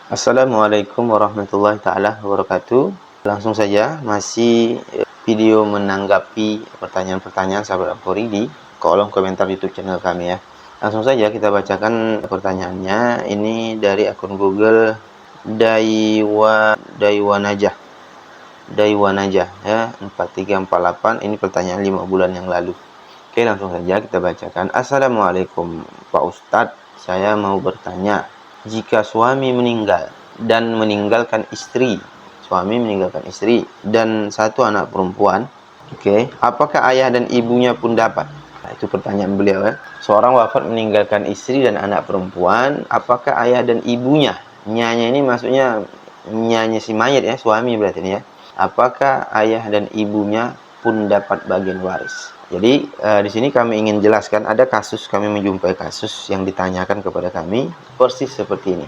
Assalamualaikum warahmatullahi taala wabarakatuh. Langsung saja masih video menanggapi pertanyaan-pertanyaan sahabat Apori di kolom komentar YouTube channel kami ya. Langsung saja kita bacakan pertanyaannya. Ini dari akun Google Daiwanajah ya 4348. Ini pertanyaan 5 bulan yang lalu. Oke, langsung saja kita bacakan. Assalamualaikum Pak Ustadz, saya mau bertanya, jika suami meninggal dan meninggalkan istri, dan satu anak perempuan, oke, apakah ayah dan ibunya pun dapat? Nah, itu pertanyaan beliau ya. Seorang wafat meninggalkan istri dan anak perempuan, apakah ayah dan ibunya? Nyanya ini maksudnya nyanya si mayat ya, suami berarti ini ya. Apakah ayah dan ibunya pun dapat bagian waris? Jadi di sini kami ingin jelaskan, ada kasus, kami menjumpai kasus yang ditanyakan kepada kami persis seperti ini.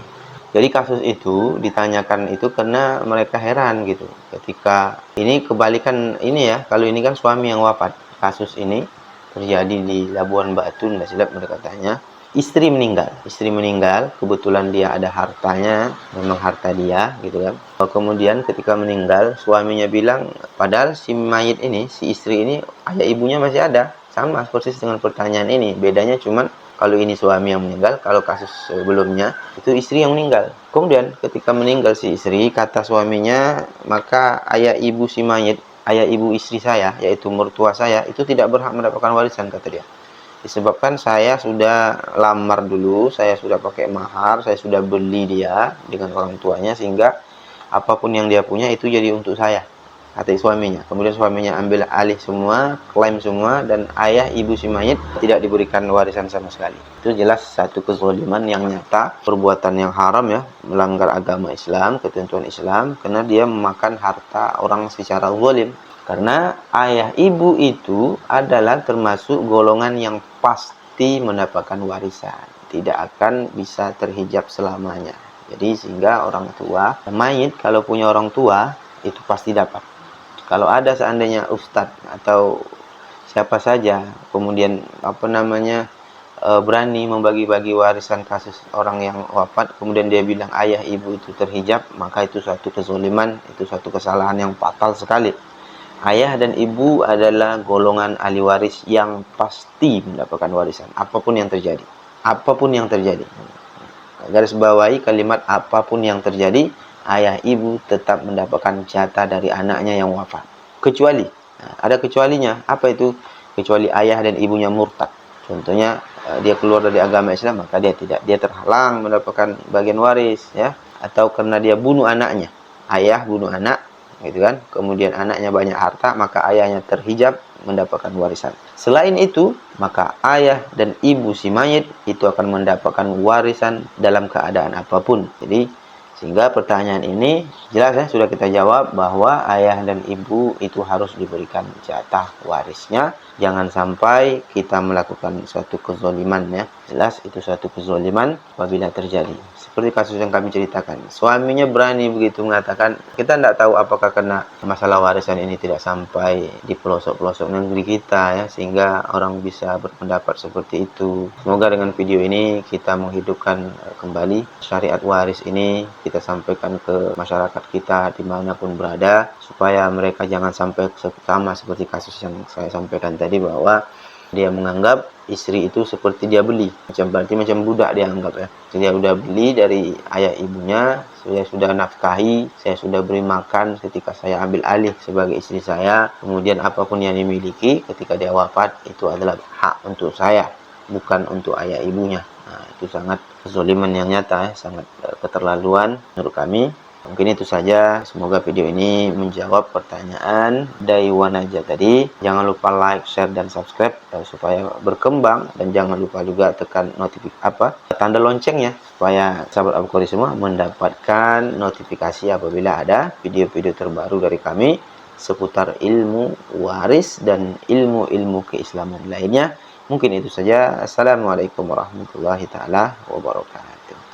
Jadi kasus itu ditanyakan itu karena mereka heran gitu. Ketika ini kebalikan ini ya, kalau ini kan suami yang wafat. Kasus ini terjadi di Labuan Batu, tidak silap mereka tanya. Istri meninggal, kebetulan dia ada hartanya, memang harta dia gitu kan. Kemudian ketika meninggal, suaminya bilang, padahal si mayit ini, si istri ini, ayah ibunya masih ada. Sama persis dengan pertanyaan ini, bedanya cuman kalau ini suami yang meninggal, kalau kasus sebelumnya itu istri yang meninggal. Kemudian ketika meninggal si istri, kata suaminya, maka ayah ibu si mayit, ayah ibu istri saya, yaitu mertua saya, itu tidak berhak mendapatkan warisan, kata dia. Disebabkan saya sudah lamar dulu, saya sudah pakai mahar, saya sudah beli dia dengan orang tuanya, sehingga apapun yang dia punya itu jadi untuk saya, kata suaminya. Kemudian suaminya ambil alih semua, klaim semua, dan ayah ibu si mayit tidak diberikan warisan sama sekali. Itu jelas satu kezaliman yang nyata, perbuatan yang haram ya, melanggar agama Islam, ketentuan Islam, karena dia memakan harta orang secara zalim. Karena ayah ibu itu adalah termasuk golongan yang pasti mendapatkan warisan, tidak akan bisa terhijab selamanya. Jadi sehingga orang tua, mayit kalau punya orang tua itu pasti dapat. Kalau ada seandainya ustadz atau siapa saja kemudian berani membagi-bagi warisan kasus orang yang wafat, kemudian dia bilang ayah ibu itu terhijab, maka itu suatu kezaliman, itu suatu kesalahan yang fatal sekali. Ayah dan ibu adalah golongan ahli waris yang pasti mendapatkan warisan, apapun yang terjadi. Apapun yang terjadi. Garis bawahi kalimat apapun yang terjadi, ayah ibu tetap mendapatkan jatah dari anaknya yang wafat. Kecuali, ada kecualinya. Apa itu? Kecuali ayah dan ibunya murtad. Contohnya, dia keluar dari agama Islam, maka dia tidak. Dia terhalang mendapatkan bagian waris, ya. Atau karena dia bunuh anaknya. Ayah bunuh anak, gitu kan, kemudian anaknya banyak harta, maka ayahnya terhijab mendapatkan warisan. Selain itu, maka ayah dan ibu si mayit itu akan mendapatkan warisan dalam keadaan apapun. Jadi sehingga pertanyaan ini jelas ya, sudah kita jawab bahwa ayah dan ibu itu harus diberikan jatah warisnya. Jangan sampai kita melakukan suatu kezaliman ya. Jelas itu suatu kezaliman apabila terjadi. Seperti kasus yang kami ceritakan. Suaminya berani begitu mengatakan, kita tidak tahu apakah karena masalah warisan ini tidak sampai di pelosok-pelosok negeri kita ya, sehingga orang bisa berpendapat seperti itu. Semoga dengan video ini kita menghidupkan kembali syariat waris ini, kita sampaikan ke masyarakat kita dimanapun berada, supaya mereka jangan sampai sama seperti kasus yang saya sampaikan tadi, bahwa dia menganggap istri itu seperti dia beli, berarti macam budak dia anggap ya. Dia sudah beli dari ayah ibunya, saya sudah nafkahi, saya sudah beri makan ketika saya ambil alih sebagai istri saya, kemudian apapun yang dimiliki ketika dia wafat itu adalah hak untuk saya, bukan untuk ayah ibunya. Nah, itu sangat kezaliman yang nyata ya, sangat keterlaluan menurut kami. Mungkin itu saja, semoga video ini menjawab pertanyaan Daiwanajah tadi. Jangan lupa like, share, dan subscribe supaya berkembang, dan jangan lupa juga tekan tanda loncengnya supaya sahabat Apori semua mendapatkan notifikasi apabila ada video-video terbaru dari kami seputar ilmu waris dan ilmu-ilmu keislaman lainnya. Mungkin itu saja. Assalamualaikum warahmatullahi taala wabarakatuh.